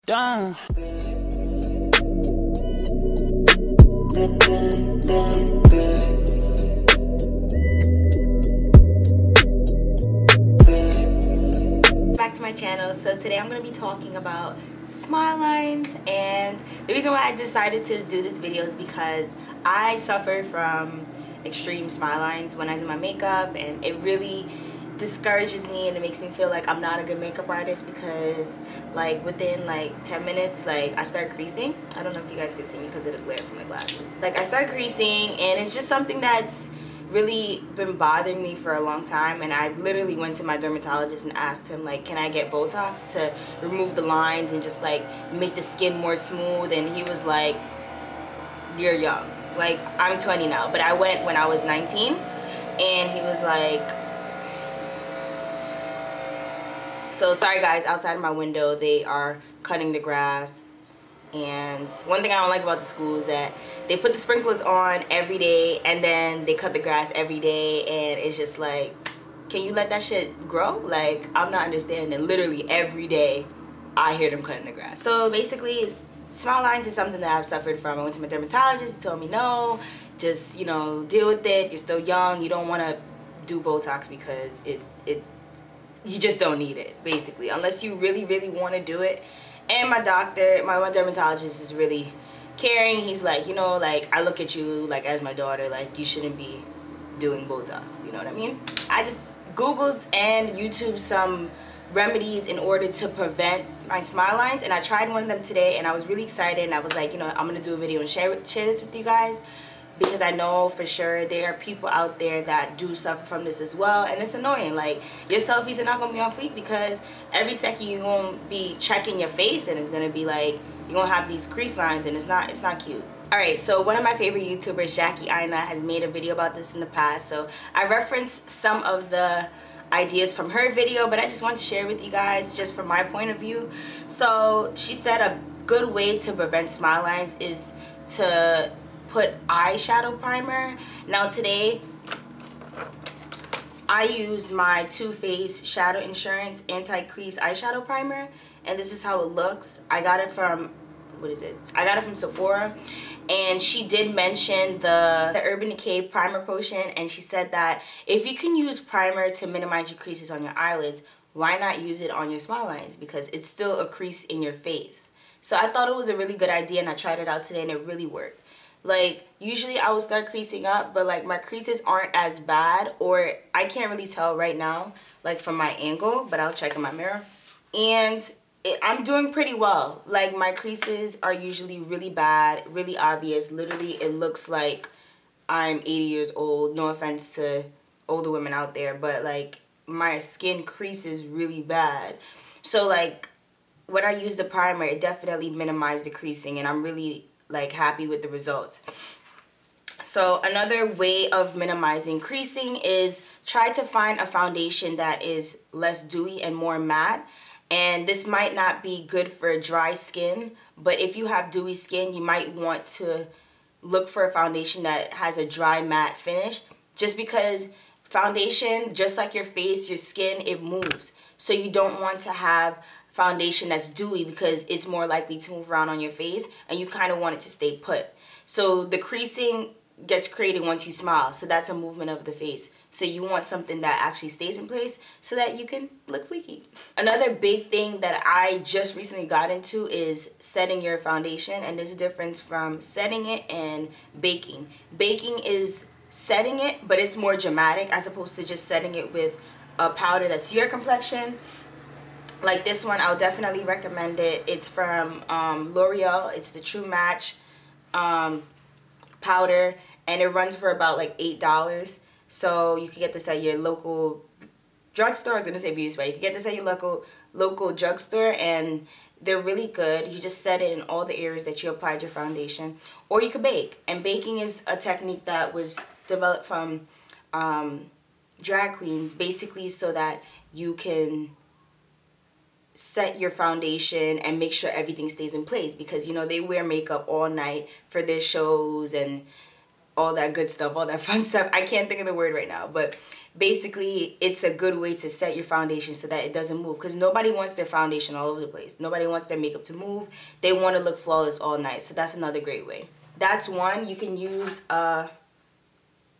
done. Back to my channel. So today I'm going to be talking about smile lines, and the reason why I decided to do this video is because I suffer from extreme smile lines when I do my makeup, and it really discourages me and it makes me feel like I'm not a good makeup artist because like within like 10 minutes like I start creasing. I don't know if you guys can see me because of the glare from the glasses. Like I start creasing, and it's just something that's really been bothering me for a long time, and I literally went to my dermatologist and asked him like, can I get Botox to remove the lines and just like make the skin more smooth, and he was like, you're young. Like I'm 20 now, but I went when I was 19, and he was like, so sorry guys, outside of my window they are cutting the grass. And one thing I don't like about the school is that they put the sprinklers on every day and then they cut the grass every day, and it's just like, can you let that shit grow? Like, I'm not understanding. Literally every day I hear them cutting the grass. So basically, smile lines is something that I've suffered from. I went to my dermatologist, he told me no, just, you know, deal with it. You're still young, you don't want to do Botox because you just don't need it, basically, unless you really, really want to do it. And my doctor, my dermatologist is really caring. He's like, you know, like, I look at you, like, as my daughter, like, you shouldn't be doing Botox, you know what I mean? I just Googled and YouTubed some remedies in order to prevent my smile lines, and I tried one of them today, and I was really excited, and I was like, you know, I'm going to do a video and share this with you guys, because I know for sure there are people out there that do suffer from this as well, and it's annoying. Like, your selfies are not gonna be on fleek because every second you're gonna be checking your face, and it's gonna be like you're gonna have these crease lines, and it's not cute. Alright, so one of my favorite YouTubers, Jackie Aina, has made a video about this in the past, so I referenced some of the ideas from her video, but I just want to share with you guys just from my point of view. So she said a good way to prevent smile lines is to put eyeshadow primer. Now today I use my Too Faced Shadow Insurance Anti-Crease Eyeshadow Primer, and this is how it looks. I got it from, what is it? I got it from Sephora, and she did mention the Urban Decay Primer Potion, and she said that if you can use primer to minimize your creases on your eyelids, why not use it on your smile lines, because it's still a crease in your face. So I thought it was a really good idea, and I tried it out today, and it really worked. Like, usually I would start creasing up, but like my creases aren't as bad, or I can't really tell right now, like from my angle, but I'll check in my mirror. And I'm doing pretty well. Like, my creases are usually really bad, really obvious. Literally, it looks like I'm 80 years old. No offense to older women out there, but like my skin creases really bad. So like when I use the primer, it definitely minimized the creasing, and I'm really like happy with the results. So another way of minimizing creasing is try to find a foundation that is less dewy and more matte. And this might not be good for dry skin, but if you have dewy skin, you might want to look for a foundation that has a dry matte finish, just because foundation, just like your face, your skin, it moves. So you don't want to have foundation that's dewy because it's more likely to move around on your face, and you kind of want it to stay put. So the creasing gets created once you smile, so that's a movement of the face. So you want something that actually stays in place so that you can look fleeky. Another big thing that I just recently got into is setting your foundation, and there's a difference from setting it and baking. Baking is setting it, but it's more dramatic as opposed to just setting it with a powder that's your complexion. Like this one, I would definitely recommend it. It's from L'Oreal. It's the True Match powder, and it runs for about like $8. So you can get this at your local drugstore. I was gonna say beauty spot. You can get this at your local drugstore, and they're really good. You just set it in all the areas that you applied your foundation, or you could bake. And baking is a technique that was developed from drag queens, basically, so that you can set your foundation and make sure everything stays in place, because you know they wear makeup all night for their shows and all that good stuff, all that fun stuff. I can't think of the word right now, but basically it's a good way to set your foundation so that it doesn't move, because nobody wants their foundation all over the place. Nobody wants their makeup to move. They want to look flawless all night. So that's another great way. That's one. You can use a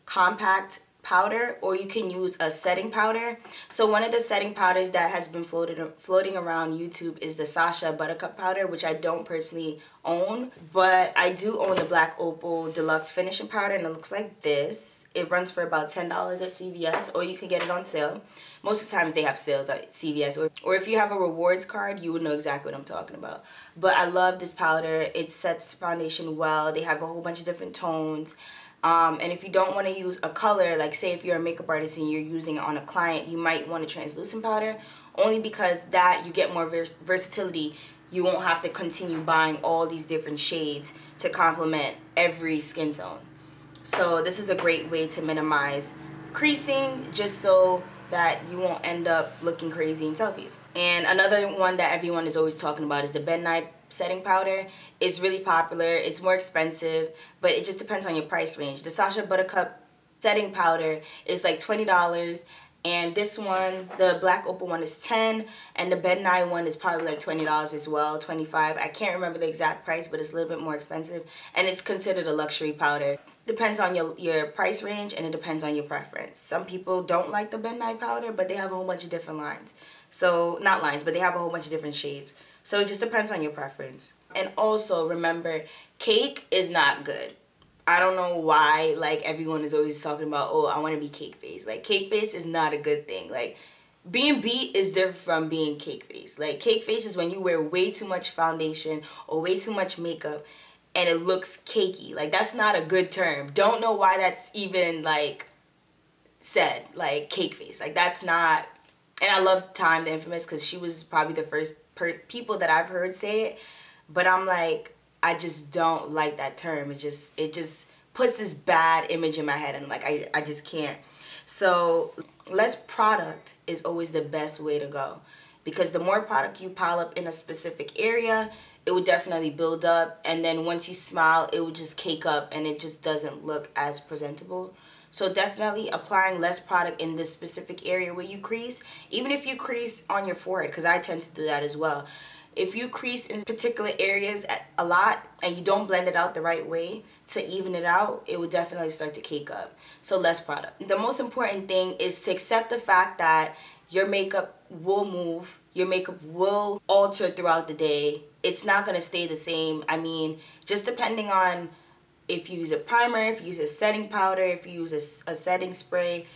compact powder, or you can use a setting powder. So one of the setting powders that has been floating around YouTube is the Sacha Buttercup powder, which I don't personally own, but I do own the Black Opal Deluxe Finishing Powder, and it looks like this. It runs for about $10 at CVS, or you can get it on sale. Most of the times they have sales at CVS, or if you have a rewards card, you would know exactly what I'm talking about. But I love this powder. It sets foundation well. They have a whole bunch of different tones. And if you don't want to use a color, like say if you're a makeup artist and you're using it on a client, you might want a translucent powder, only because that you get more versatility. You won't have to continue buying all these different shades to complement every skin tone. So this is a great way to minimize creasing, just so that you won't end up looking crazy in selfies. And another one that everyone is always talking about is the Midnight setting powder. It's really popular. It's more expensive, but it just depends on your price range. The Sacha Buttercup setting powder is like $20, and this one, the Black Opal one, is $10, and the Midnight one is probably like $20 as well, $25. I can't remember the exact price, but it's a little bit more expensive, and it's considered a luxury powder. Depends on your price range, and it depends on your preference. Some people don't like the Midnight powder, but they have a whole bunch of different lines. So, not lines, but they have a whole bunch of different shades. So it just depends on your preference. And also remember, cake is not good. I don't know why, like, everyone is always talking about, oh, I want to be cake face. Like, cake face is not a good thing. Like, being beat is different from being cake face. Like, cake face is when you wear way too much foundation or way too much makeup and it looks cakey. Like, that's not a good term. Don't know why that's even, like, said, like, cake face. Like, that's not... And I love Time the Infamous, because she was probably the first people that I've heard say it, but I'm like, I just don't like that term. It just puts this bad image in my head, and I'm like, I just can't. So less product is always the best way to go, because the more product you pile up in a specific area, it would definitely build up, and then once you smile, it would just cake up, and it just doesn't look as presentable. So definitely applying less product in this specific area where you crease. Even if you crease on your forehead, because I tend to do that as well. If you crease in particular areas a lot and you don't blend it out the right way to even it out, it would definitely start to cake up. So less product. The most important thing is to accept the fact that your makeup will move. Your makeup will alter throughout the day. It's not going to stay the same. I mean, just depending on if you use a primer, if you use a setting powder, if you use a setting spray,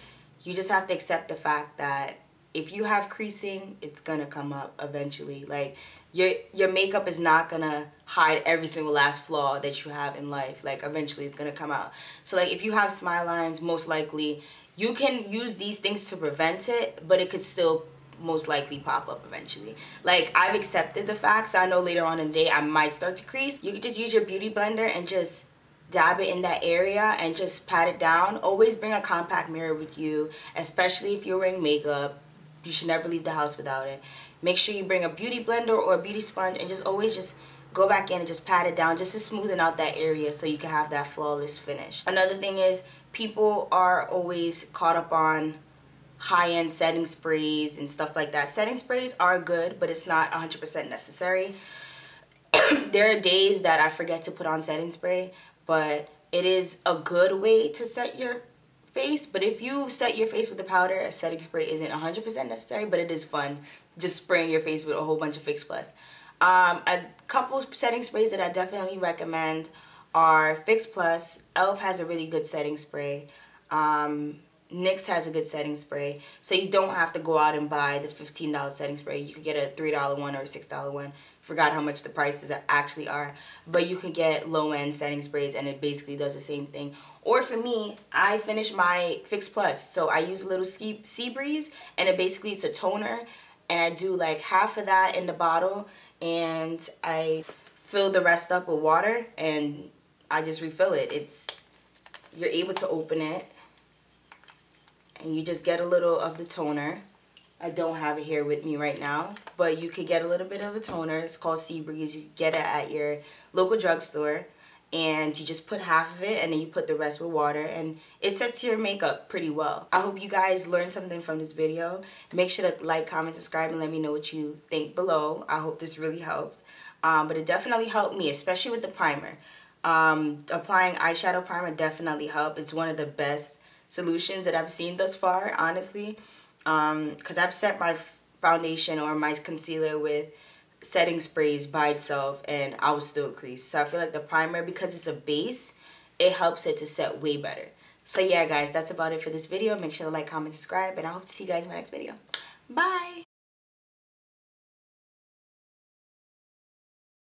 you just have to accept the fact that if you have creasing, it's gonna come up eventually. Like, your makeup is not gonna hide every single last flaw that you have in life. Like, eventually it's gonna come out. So like, if you have smile lines, most likely you can use these things to prevent it, but it could still most likely pop up eventually. Like, I've accepted the fact, so I know later on in the day I might start to crease. You could just use your beauty blender and just dab it in that area and just pat it down. Always bring a compact mirror with you, especially if you're wearing makeup. You should never leave the house without it. Make sure you bring a beauty blender or a beauty sponge, and just always just go back in and just pat it down, just to smoothen out that area so you can have that flawless finish. Another thing is, people are always caught up on high-end setting sprays and stuff like that. Setting sprays are good, but it's not 100% necessary. There are days that I forget to put on setting spray, but it is a good way to set your face. But if you set your face with a powder, a setting spray isn't 100% necessary, but it is fun just spraying your face with a whole bunch of Fix Plus. A couple of setting sprays that I definitely recommend are Fix Plus. e.l.f. has a really good setting spray. NYX has a good setting spray. So you don't have to go out and buy the $15 setting spray. You could get a $3 one or a $6 one. Forgot how much the prices actually are, but you can get low-end setting sprays and it basically does the same thing. Or for me, I finish my Fix Plus, so I use a little Sea Breeze, and it basically it's a toner, and I do like half of that in the bottle, and I fill the rest up with water, and I just refill it. You're able to open it, and you just get a little of the toner. I don't have it here with me right now, but you could get a little bit of a toner. It's called Sea Breeze. You get it at your local drugstore, and you just put half of it and then you put the rest with water, and it sets your makeup pretty well. I hope you guys learned something from this video. Make sure to like, comment, subscribe, and let me know what you think below. I hope this really helped. But it definitely helped me, especially with the primer. Applying eyeshadow primer definitely helped. It's one of the best solutions that I've seen thus far, honestly. Because I've set my foundation or my concealer with setting sprays by itself and I was still creased. So I feel like the primer, because it's a base, it helps it to set way better. So yeah guys, that's about it for this video. Make sure to like, comment, subscribe, and I hope to see you guys in my next video. Bye!